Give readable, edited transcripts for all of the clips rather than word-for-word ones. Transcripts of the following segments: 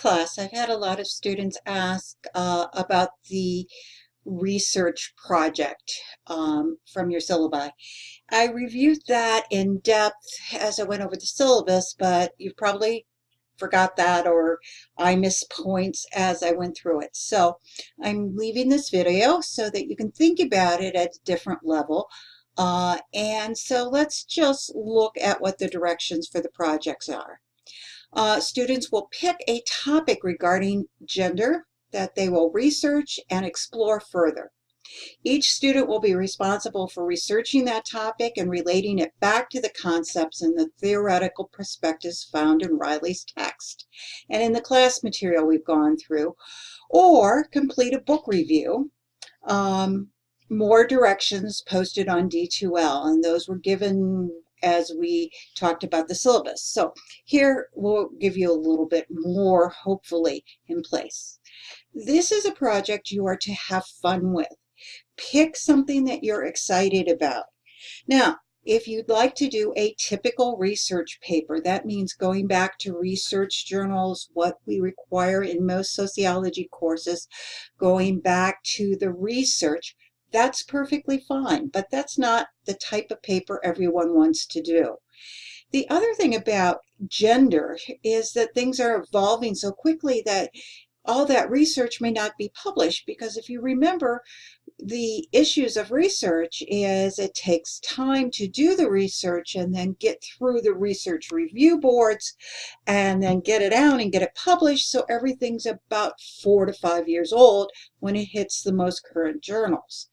class, I've had a lot of students ask about the research project from your syllabi. I reviewed that in depth as I went over the syllabus, but you probably forgot that or I missed points as I went through it. So I'm leaving this video so that you can think about it at a different level. And so let's just look at what the directions for the projects are. Students will pick a topic regarding gender that they will research and explore further. Each student will be responsible for researching that topic and relating it back to the concepts and the theoretical perspectives found in Riley's text and in the class material we've gone through, or complete a book review. More directions posted on D2L, and those were given as we talked about the syllabus. So here we'll give you a little bit more, hopefully, in place. This is a project you are to have fun with. Pick something that you're excited about. Now, if you'd like to do a typical research paper, that means going back to research journals, what we require in most sociology courses, going back to the research, that's perfectly fine, but that's not the type of paper everyone wants to do. The other thing about gender is that things are evolving so quickly that all that research may not be published, because if you remember, the issues of research is it takes time to do the research and then get through the research review boards and then get it out and get it published. So everything's about 4 to 5 years old when it hits the most current journals.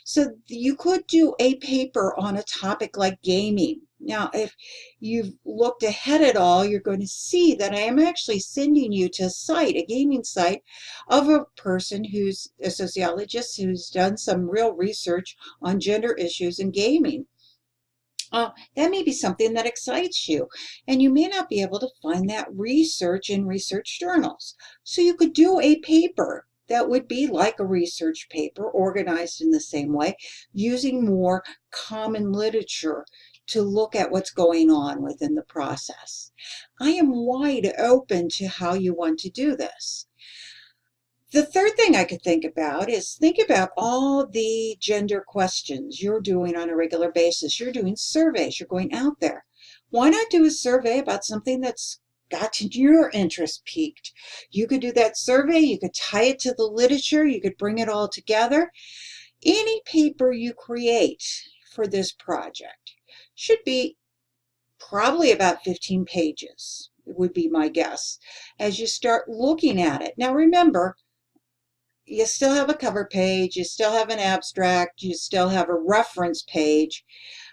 So you could do a paper on a topic like gaming. Now, if you've looked ahead at all, you're going to see that I am actually sending you to a site, a gaming site, of a person who's a sociologist who's done some real research on gender issues in gaming. That may be something that excites you, and you may not be able to find that research in research journals. So you could do a paper that would be like a research paper, organized in the same way, using more common literature to look at what's going on within the process. I am wide open to how you want to do this. The third thing I could think about is think about all the gender questions you're doing on a regular basis. You're doing surveys, you're going out there. Why not do a survey about something that's got your interest piqued? You could do that survey, you could tie it to the literature, you could bring it all together. Any paper you create for this project should be probably about 15 pages, would be my guess, as you start looking at it. Now remember, you still have a cover page, you still have an abstract, you still have a reference page.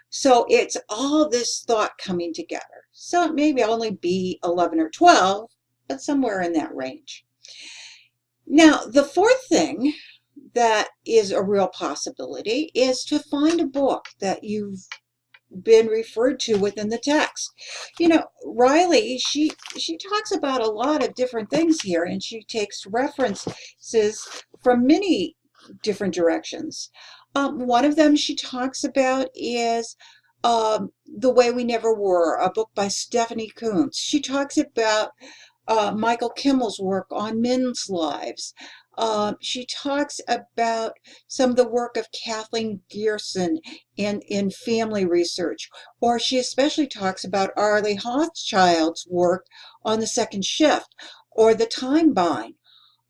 So it's all this thought coming together. So it may only be 11 or 12, but somewhere in that range. Now, the fourth thing that is a real possibility is to find a book that you've been referred to within the text. You know, Riley, she talks about a lot of different things here, and she takes references from many different directions. One of them she talks about is The Way We Never Were, a book by Stephanie Coontz. She talks about Michael Kimmel's work on men's lives. She talks about some of the work of Kathleen Gearson in family research, or she especially talks about Arlie Hochschild's work on The Second Shift or The Time Bind.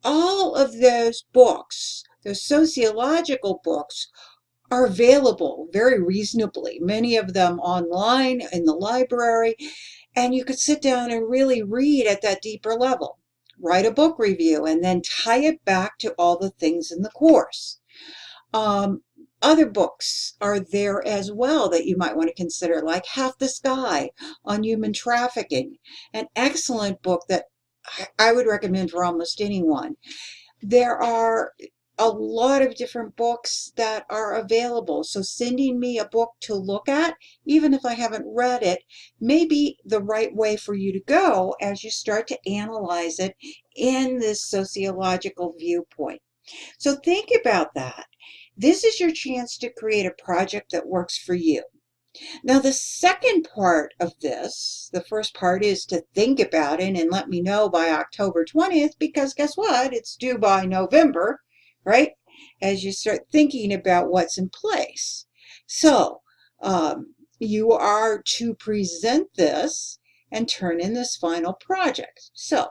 All of those books, those sociological books, are available very reasonably, many of them online in the library, and you could sit down and really read at that deeper level. Write a book review and then tie it back to all the things in the course. Other books are there as well that you might want to consider, like Half the Sky on Human Trafficking, an excellent book that I would recommend for almost anyone. There are a lot of different books that are available. So sending me a book to look at, even if I haven't read it, may be the right way for you to go as you start to analyze it in this sociological viewpoint. So think about that. This is your chance to create a project that works for you. Now, the second part of this, the first part is to think about it and let me know by October 20th, because guess what? It's due by November, right? As you start thinking about what's in place. So, you are to present this and turn in this final project. So,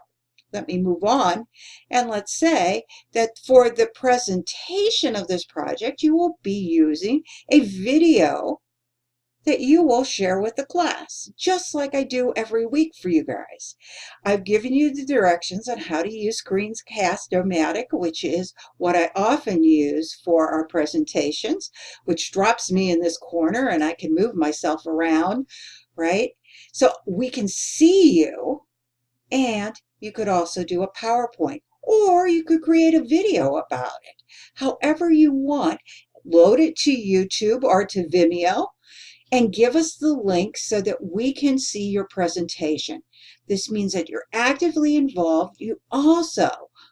let me move on, and let's say that for the presentation of this project, you will be using a video that you will share with the class, just like I do every week for you guys. I've given you the directions on how to use Screencast-O-Matic, which is what I often use for our presentations, which drops me in this corner and I can move myself around, right? So we can see you, and you could also do a PowerPoint, or you could create a video about it. However you want, load it to YouTube or to Vimeo, and give us the link so that we can see your presentation. This means that you're actively involved. You also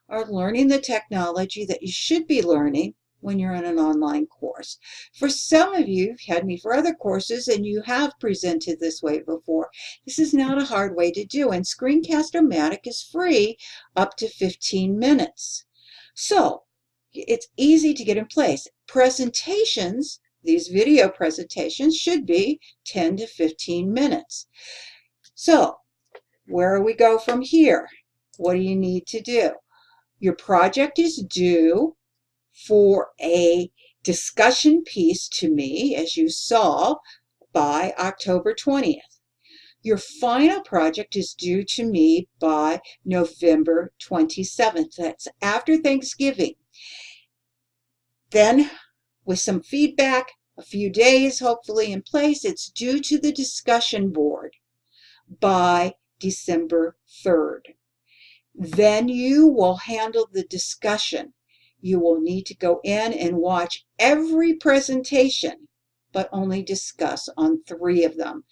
are learning the technology that you should be learning when you're in an online course. For some of you, you've had me for other courses and you have presented this way before. This is not a hard way to do, and Screencast-O-Matic is free up to 15 minutes. So it's easy to get in place. Presentations, these video presentations, should be 10 to 15 minutes. So where do we go from here? What do you need to do? Your project is due for a discussion piece to me, as you saw, by October 20th. Your final project is due to me by November 27th. That's after Thanksgiving. Then, with some feedback, a few days hopefully in place, it's due to the discussion board by December 3rd. Then you will handle the discussion. You will need to go in and watch every presentation, but only discuss on 3 of them,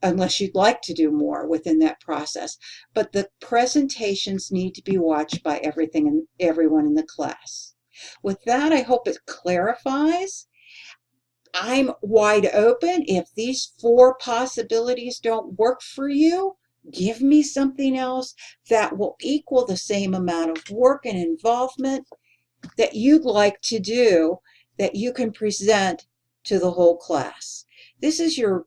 unless you'd like to do more within that process. But the presentations need to be watched by everyone in the class. With that, I hope it clarifies. I'm wide open. If these 4 possibilities don't work for you, give me something else that will equal the same amount of work and involvement that you'd like to do, that you can present to the whole class. This is your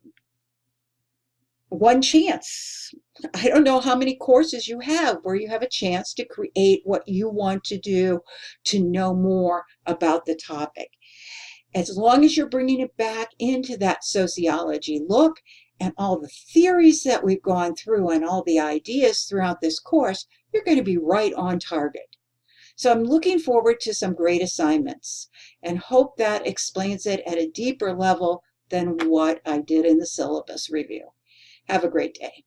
one chance. I don't know how many courses you have where you have a chance to create what you want to do, to know more about the topic. As long as you're bringing it back into that sociology look and all the theories that we've gone through and all the ideas throughout this course, you're going to be right on target. So I'm looking forward to some great assignments and hope that explains it at a deeper level than what I did in the syllabus review. Have a great day.